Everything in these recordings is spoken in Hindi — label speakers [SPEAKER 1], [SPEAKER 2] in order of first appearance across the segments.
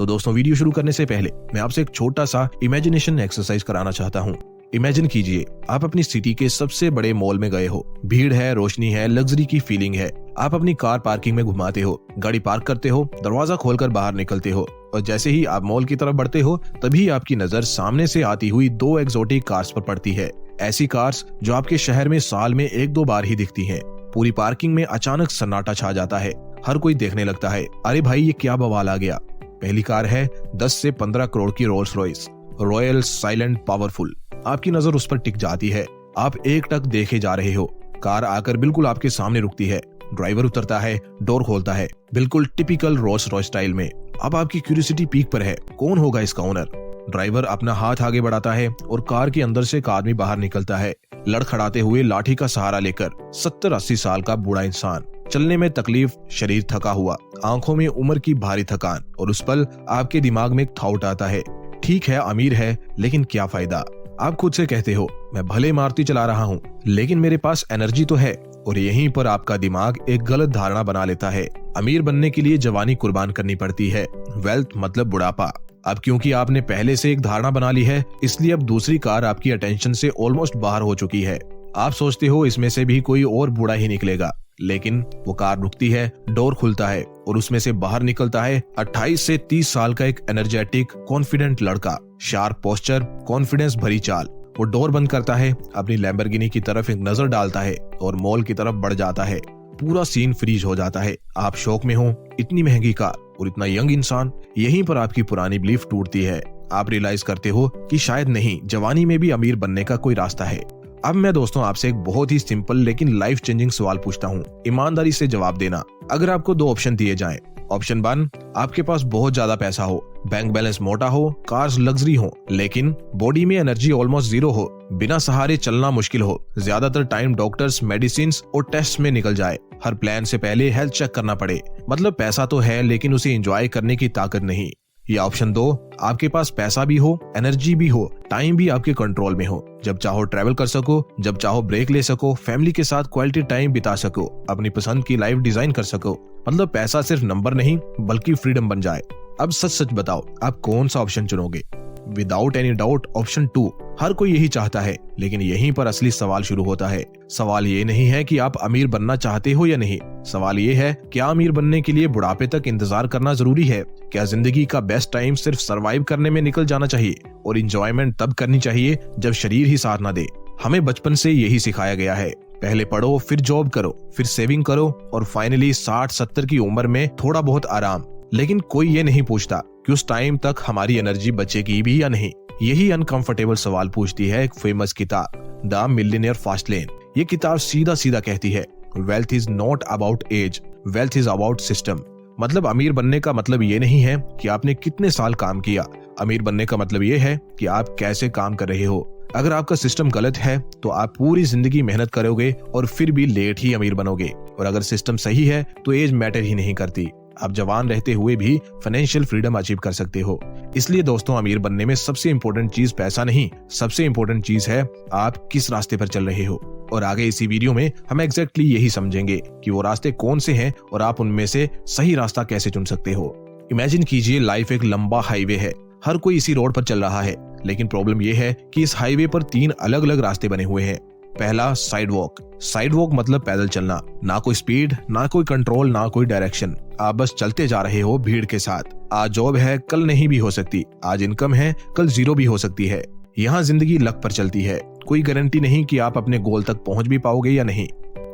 [SPEAKER 1] तो दोस्तों वीडियो शुरू करने से पहले मैं आपसे एक छोटा सा इमेजिनेशन एक्सरसाइज कराना चाहता हूँ। इमेजिन कीजिए आप अपनी सिटी के सबसे बड़े मॉल में गए हो। भीड़ है, रोशनी है, लग्जरी की फीलिंग है। आप अपनी कार पार्किंग में घुमाते हो, गाड़ी पार्क करते हो, दरवाजा खोलकर बाहर निकलते हो और जैसे ही आप मॉल की तरफ बढ़ते हो तभी आपकी नजर सामने से आती हुई 2 एक्सोटिक कार्स पर पड़ती है। ऐसी कार्स जो आपके शहर में साल में 1-2 बार ही दिखती हैं। पूरी पार्किंग में अचानक सन्नाटा छा जाता है। हर कोई देखने लगता है, अरे भाई ये क्या बवाल आ गया। पहली कार है 10 से 15 करोड़ की Rolls Royce, royal silent powerful. आपकी नजर उस पर टिक जाती है। आप एकटक देखे जा रहे हो। कार आकर बिल्कुल आपके सामने रुकती है। ड्राइवर उतरता है, डोर खोलता है, बिल्कुल टिपिकल रोल्स रॉयस स्टाइल में। अब आपकी क्यूरियोसिटी पीक पर है, कौन होगा इसका ओनर। ड्राइवर अपना हाथ आगे बढ़ाता है और कार के अंदर से एक आदमी बाहर निकलता है, लड़खड़ाते हुए लाठी का सहारा लेकर। 70-80 साल का बूढ़ा इंसान, चलने में तकलीफ, शरीर थका हुआ, आंखों में उम्र की भारी थकान। और उस पल आपके दिमाग में एक थॉट आता है, ठीक है अमीर है लेकिन क्या फायदा। आप खुद से कहते हो, मैं भले मारुति चला रहा हूँ लेकिन मेरे पास एनर्जी तो है। और यहीं पर आपका दिमाग एक गलत धारणा बना लेता है। अमीर बनने के लिए जवानी कुर्बान करनी पड़ती है, वेल्थ मतलब बुढ़ापा। अब क्योंकि आपने पहले से एक धारणा बना ली है, इसलिए अब दूसरी कार आपकी अटेंशन से ऑलमोस्ट बाहर हो चुकी है। आप सोचते हो इसमें से भी कोई और बूढ़ा ही निकलेगा, लेकिन वो कार रुकती है, डोर खुलता है और उसमें से बाहर निकलता है 28 से 30 साल का एक एनर्जेटिक कॉन्फिडेंट लड़का। शार्प पोस्चर, कॉन्फिडेंस भरी चाल। वो डोर बंद करता है, अपनी लैम्बोर्गिनी की तरफ एक नजर डालता है और मॉल की तरफ बढ़ जाता है। पूरा सीन फ्रीज हो जाता है। आप शौक में हो, इतनी महंगी कार और इतना यंग इंसान। यहीं पर आपकी पुरानी बिलीफ टूटती है। आप रियलाइज करते हो कि शायद नहीं, जवानी में भी अमीर बनने का कोई रास्ता है। अब मैं दोस्तों आपसे एक बहुत ही सिंपल लेकिन लाइफ चेंजिंग सवाल पूछता हूँ, ईमानदारी से जवाब देना। अगर आपको 2 ऑप्शन दिए जाएं, ऑप्शन 1, आपके पास बहुत ज्यादा पैसा हो, बैंक बैलेंस मोटा हो, कार्स लग्जरी हो, लेकिन बॉडी में एनर्जी ऑलमोस्ट 0 हो, बिना सहारे चलना मुश्किल हो, ज्यादातर टाइम डॉक्टर्स, मेडिसिन और टेस्ट में निकल जाए, हर प्लान से पहले हेल्थ चेक करना पड़े। मतलब पैसा तो है लेकिन उसे एंजॉय करने की ताकत नहीं। या ऑप्शन 2, आपके पास पैसा भी हो, एनर्जी भी हो, टाइम भी आपके कंट्रोल में हो, जब चाहो ट्रैवल कर सको, जब चाहो ब्रेक ले सको, फैमिली के साथ क्वालिटी टाइम बिता सको, अपनी पसंद की लाइफ डिजाइन कर सको। मतलब पैसा सिर्फ नंबर नहीं बल्कि फ्रीडम बन जाए। अब सच सच बताओ, आप कौन सा ऑप्शन चुनोगे। Without any doubt option 2। हर कोई यही चाहता है, लेकिन यहीं पर असली सवाल शुरू होता है। सवाल ये नहीं है कि आप अमीर बनना चाहते हो या नहीं। सवाल ये है, क्या अमीर बनने के लिए बुढ़ापे तक इंतजार करना जरूरी है। क्या जिंदगी का बेस्ट टाइम सिर्फ सरवाइव करने में निकल जाना चाहिए और इंजॉयमेंट तब करनी चाहिए जब शरीर ही साथ ना दे। हमें बचपन से यही सिखाया गया है, पहले पढ़ो, फिर जॉब करो, फिर सेविंग करो और फाइनली 60-70 की उम्र में थोड़ा बहुत आराम। लेकिन कोई ये नहीं पूछता कि उस टाइम तक हमारी एनर्जी बचेगी भी या नहीं। यही अनकंफर्टेबल सवाल पूछती है एक फेमस किताब, द मिलियनेयर फास्ट लेन। ये किताब सीधा सीधा कहती है, wealth is not about age, wealth is about system. मतलब अमीर बनने का मतलब ये नहीं है कि आपने कितने साल काम किया। अमीर बनने का मतलब ये है कि आप कैसे काम कर रहे हो। अगर आपका सिस्टम गलत है तो आप पूरी जिंदगी मेहनत करोगे और फिर भी लेट ही अमीर बनोगे। और अगर सिस्टम सही है तो एज मैटर ही नहीं करती। आप जवान रहते हुए भी फाइनेंशियल फ्रीडम अचीव कर सकते हो। इसलिए दोस्तों, अमीर बनने में सबसे इंपॉर्टेंट चीज पैसा नहीं, सबसे इंपॉर्टेंट चीज है आप किस रास्ते पर चल रहे हो। और आगे इसी वीडियो में हम एग्जैक्टली यही समझेंगे कि वो रास्ते कौन से हैं और आप उनमें से सही रास्ता कैसे चुन सकते हो। इमेजिन कीजिए लाइफ एक लंबा हाईवे है, हर कोई इसी रोड पर चल रहा है, लेकिन प्रॉब्लम यह है कि इस हाईवे पर 3 अलग अलग रास्ते बने हुए हैं। पहला, साइड वॉक। साइड वॉक मतलब पैदल चलना, ना कोई स्पीड, ना कोई कंट्रोल, ना कोई डायरेक्शन। आप बस चलते जा रहे हो भीड़ के साथ। आज जॉब है, कल नहीं भी हो सकती। आज इनकम है, कल 0 भी हो सकती है। यहाँ जिंदगी लक पर चलती है, कोई गारंटी नहीं कि आप अपने गोल तक पहुंच भी पाओगे या नहीं।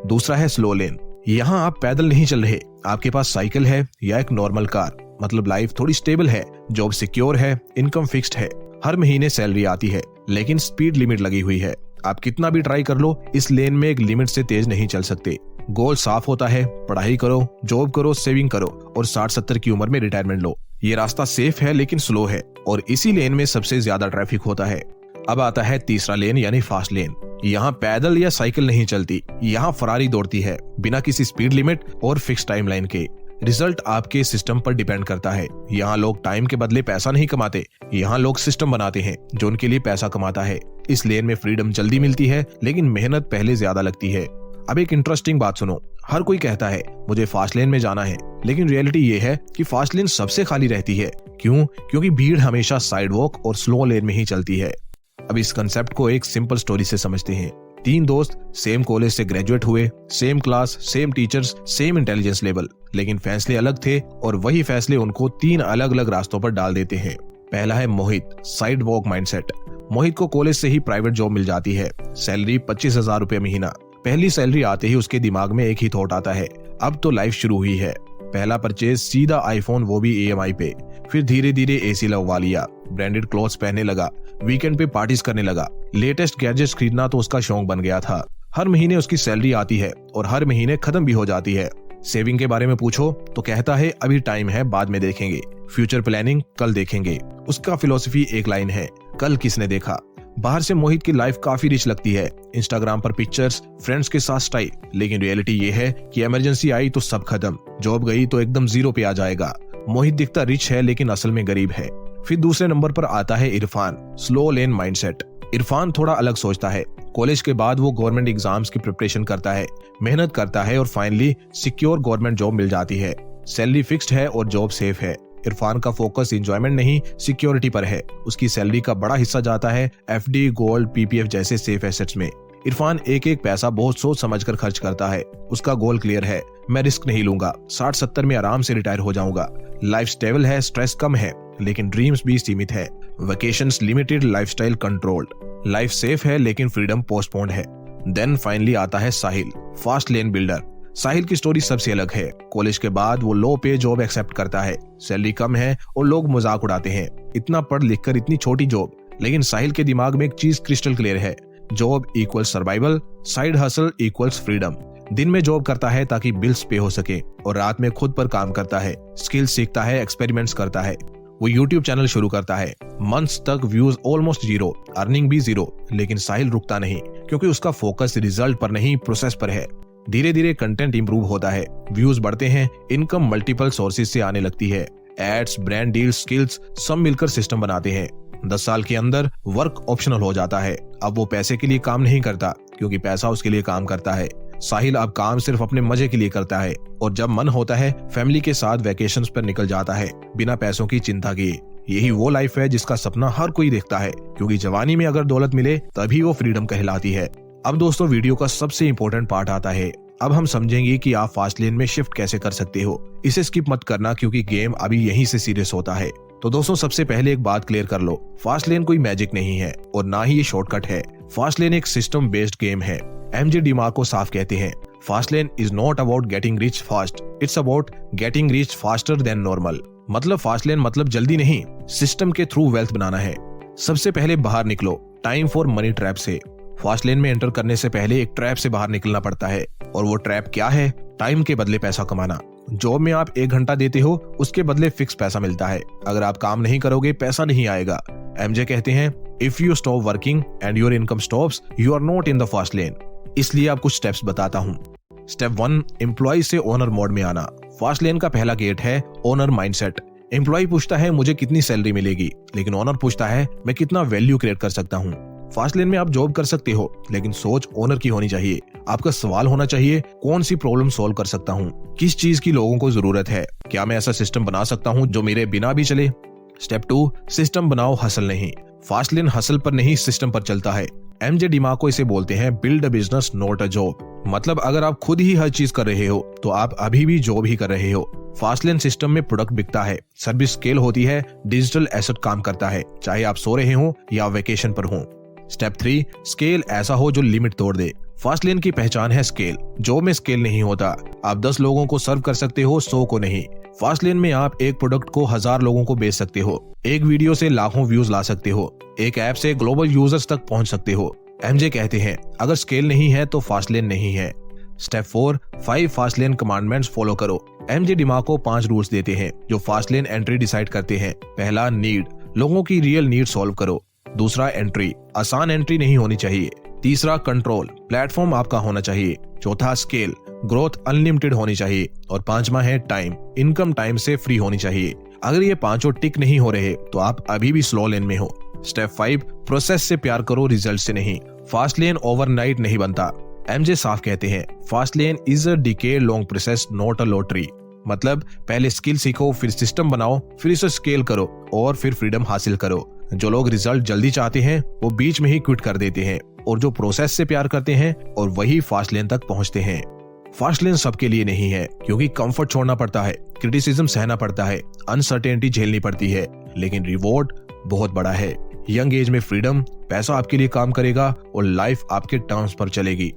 [SPEAKER 1] दूसरा है स्लो लेन। यहाँ आप पैदल नहीं चल रहे, आपके पास साइकिल है या एक नॉर्मल कार। मतलब लाइफ थोड़ी स्टेबल है, जॉब सिक्योर है, इनकम फिक्स्ड है, हर महीने सैलरी आती है, लेकिन स्पीड लिमिट लगी हुई है। आप कितना भी ट्राई कर लो, इस लेन में एक लिमिट से तेज नहीं चल सकते। गोल साफ होता है, पढ़ाई करो, जॉब करो, सेविंग करो और 60-70 की उम्र में रिटायरमेंट लो। ये रास्ता सेफ है लेकिन स्लो है और इसी लेन में सबसे ज्यादा ट्रैफिक होता है। अब आता है तीसरा लेन यानी फास्ट लेन। यहाँ पैदल या साइकिल नहीं चलती, यहाँ फरारी दौड़ती है बिना किसी स्पीड लिमिट और फिक्स टाइमलाइन के। रिजल्ट आपके सिस्टम पर डिपेंड करता है। यहाँ लोग टाइम के बदले पैसा नहीं कमाते, यहाँ लोग सिस्टम बनाते हैं जो उनके लिए पैसा कमाता है। इस लेन में फ्रीडम जल्दी मिलती है लेकिन मेहनत पहले ज्यादा लगती है। अब एक इंटरेस्टिंग बात सुनो, हर कोई कहता है मुझे फास्ट लेन में जाना है, लेकिन रियलिटी ये है कि फास्ट लेन सबसे खाली रहती है। क्यों? क्योंकि भीड़ हमेशा साइड वॉक और स्लो लेन में ही चलती है। अब इस कंसेप्ट को एक सिंपल स्टोरी से समझते हैं। 3 दोस्त सेम कॉलेज से ग्रेजुएट हुए, same class, same teachers, same intelligence level, लेकिन फैसले अलग थे और वही फैसले उनको 3 अलग अलग रास्तों पर डाल देते हैं। पहला है मोहित, साइड वॉक माइंडसेट। मोहित को कॉलेज से ही प्राइवेट जॉब मिल जाती है, सैलरी 25,000 रुपए महीना। पहली सैलरी आते ही उसके दिमाग में एक ही थॉट आता है, अब तो लाइफ शुरू हुई है। पहला परचेज सीधा आईफोन, वो भी EMI पे। फिर धीरे धीरे AC लगवा लिया, ब्रांडेड क्लॉथ्स पहनने लगा, वीकेंड पे पार्टीज करने लगा। लेटेस्ट गैजेट्स खरीदना तो उसका शौक बन गया था। हर महीने उसकी सैलरी आती है और हर महीने खत्म भी हो जाती है। सेविंग के बारे में पूछो तो कहता है अभी टाइम है, बाद में देखेंगे। फ्यूचर प्लानिंग कल देखेंगे। उसका फिलॉसफी एक लाइन है, कल किसने देखा। बाहर से मोहित की लाइफ काफी रिच लगती है, इंस्टाग्राम पर पिक्चर्स, फ्रेंड्स के साथ स्टाइल, लेकिन रियलिटी ये है कि इमरजेंसी आई तो सब खत्म, जॉब गई तो एकदम 0 पे आ जाएगा। मोहित दिखता रिच है लेकिन असल में गरीब है। फिर दूसरे नंबर पर आता है इरफान, स्लो लेन माइंडसेट। इरफान थोड़ा अलग सोचता है। कॉलेज के बाद वो गवर्नमेंट एग्जाम्स की प्रिपरेशन करता है, मेहनत करता है और फाइनली सिक्योर गवर्नमेंट जॉब मिल जाती है। सैलरी फिक्स्ड है और जॉब सेफ है। इरफान का फोकस एंजॉयमेंट नहीं, सिक्योरिटी पर है। उसकी सैलरी का बड़ा हिस्सा जाता है FD, गोल्ड, PPF जैसे सेफ एसेट्स में। इरफान एक एक पैसा बहुत सोच समझकर खर्च करता है। उसका गोल क्लियर है, मैं रिस्क नहीं लूंगा, 60-70 में आराम से रिटायर हो जाऊंगा। लाइफ स्टेबल है, स्ट्रेस कम है, लेकिन ड्रीम्स भी सीमित है। Vacations limited, lifestyle controlled. Life safe है लेकिन फ्रीडम पोस्टपोन्ड है। देन फाइनली आता है साहिल, फास्ट लेन बिल्डर। साहिल की स्टोरी सबसे अलग है। कॉलेज के बाद वो लो पे जॉब एक्सेप्ट करता है, सैलरी कम है और लोग मजाक उड़ाते हैं, इतना पढ़ लिख कर इतनी छोटी जॉब। लेकिन साहिल के दिमाग में एक चीज क्रिस्टल क्लियर है, job equals survival, side hustle equals freedom. दिन में जॉब करता है ताकि बिल्स पे हो सके और रात में खुद पर काम करता है, स्किल सीखता है, एक्सपेरिमेंट्स करता है। वो YouTube चैनल शुरू करता है, मंथ्स तक व्यूज ऑलमोस्ट 0, अर्निंग भी 0, लेकिन साहिल रुकता नहीं क्योंकि उसका फोकस रिजल्ट पर नहीं, प्रोसेस पर है। धीरे धीरे कंटेंट इंप्रूव होता है, व्यूज बढ़ते हैं, इनकम मल्टीपल सोर्सेज से आने लगती है। एड्स, ब्रांड डील्स, स्किल्स सब मिलकर सिस्टम बनाते हैं। 10 साल के अंदर वर्क ऑप्शनल हो जाता है। अब वो पैसे के लिए काम नहीं करता क्योंकि पैसा उसके लिए काम करता है। साहिल अब काम सिर्फ अपने मजे के लिए करता है और जब मन होता है फैमिली के साथ वैकेशंस पर निकल जाता है बिना पैसों की चिंता किए। यही वो लाइफ है जिसका सपना हर कोई देखता है, क्योंकि जवानी में अगर दौलत मिले तभी वो फ्रीडम कहलाती है। अब दोस्तों वीडियो का सबसे इम्पोर्टेंट पार्ट आता है। अब हम समझेंगे कि आप फास्ट लेन में शिफ्ट कैसे कर सकते हो। इसे स्किप मत करना क्योंकि गेम अभी यहीं से सीरियस होता है। तो दोस्तों सबसे पहले एक बात क्लियर कर लो, फास्ट लेन कोई मैजिक नहीं है और ना ही ये शॉर्टकट है। फास्ट लेन एक सिस्टम बेस्ड गेम है। MJ डिमार्को साफ कहते हैं, fast lane is not about getting rich fast, it's about getting rich faster than normal. मतलब फास्ट लेन मतलब जल्दी नहीं, सिस्टम के थ्रू वेल्थ बनाना है। सबसे पहले बाहर निकलो टाइम फॉर मनी ट्रैप से। फास्ट लेन में एंटर करने से पहले एक ट्रैप से बाहर निकलना पड़ता है, और वो ट्रैप क्या है? टाइम के बदले पैसा कमाना। जॉब में आप 1 घंटा देते हो, उसके बदले फिक्स पैसा मिलता है। अगर आप काम नहीं करोगे पैसा नहीं आएगा। MJ कहते हैं, if you stop working and your income stops, you are not in the fast lane. इसलिए आप कुछ स्टेप्स बताता हूँ। स्टेप 1, एम्प्लॉय से ओनर मोड में आना। फास्ट लेन का पहला गेट है ओनर माइंडसेट। एम्प्लॉय पूछता है मुझे कितनी सैलरी मिलेगी, लेकिन ओनर पूछता है मैं कितना वैल्यू क्रिएट कर सकता हूँ। फास्ट लेन में आप जॉब कर सकते हो, लेकिन सोच ओनर की होनी चाहिए। आपका सवाल होना चाहिए, कौन सी प्रॉब्लम सॉल्व कर सकता हूँ, किस चीज की लोगों को जरूरत है, क्या मैं ऐसा सिस्टम बना सकता हूँ जो मेरे बिना भी चले। स्टेप 2, सिस्टम बनाओ, हसल नहीं। फास्ट लेन हसल पर नहीं, सिस्टम पर चलता है। MJ डिमार्को इसे बोलते हैं build a business not a job. मतलब अगर आप खुद ही हर चीज कर रहे हो तो आप अभी भी जॉब ही कर रहे हो। फास्ट लेन सिस्टम में प्रोडक्ट बिकता है, सर्विस स्केल होती है, डिजिटल एसेट काम करता है, चाहे आप सो रहे हो या वेकेशन पर हो। स्टेप 3, स्केल ऐसा हो जो लिमिट तोड़ दे। फास्ट लेन की पहचान है स्केल। जॉब में स्केल नहीं होता। आप 10 लोगों को सर्व कर सकते हो, 100 को नहीं। फास्ट लेन में आप एक प्रोडक्ट को 1000 लोगों को बेच सकते हो, एक वीडियो से लाखों व्यूज ला सकते हो, एक ऐप से ग्लोबल यूजर्स तक पहुंच सकते हो। MJ कहते हैं, अगर स्केल नहीं है तो फास्ट लेन नहीं है। Step 4, 5 fast lane commandments follow करो। MJ डिमार्को 5 रूल्स देते हैं जो फास्ट लेन एंट्री डिसाइड करते हैं। पहला, नीड, लोगों की रियल नीड सॉल्व करो। दूसरा, एंट्री, आसान एंट्री नहीं होनी चाहिए। तीसरा, कंट्रोल, प्लेटफॉर्म आपका होना चाहिए। चौथा, स्केल, ग्रोथ अनलिमिटेड होनी चाहिए। और 5वां है टाइम, इनकम टाइम से फ्री होनी चाहिए। अगर ये 5 टिक नहीं हो रहे तो आप अभी भी स्लो लेन में हो। स्टेप 5, प्रोसेस से प्यार करो, रिजल्ट से नहीं। फास्ट लेन ओवरनाइट नहीं बनता। एमजे साफ कहते हैं, fast lane is a decade long process, not a lottery. मतलब पहले स्किल सीखो, फिर सिस्टम बनाओ, फिर इसे स्केल करो और फिर फ्रीडम हासिल करो। जो लोग रिजल्ट जल्दी चाहते हैं वो बीच में ही क्विट कर देते हैं, और जो प्रोसेस से प्यार करते हैं और वही फास्ट लेन तक पहुंचते हैं। फास्ट लेन सबके लिए नहीं है, क्योंकि कंफर्ट छोड़ना पड़ता है, क्रिटिसिज्म सहना पड़ता है, अनसर्टेनिटी झेलनी पड़ती है, लेकिन रिवॉर्ड बहुत बड़ा है। यंग एज में फ्रीडम, पैसा आपके लिए काम करेगा और लाइफ आपके टर्म्स पर चलेगी।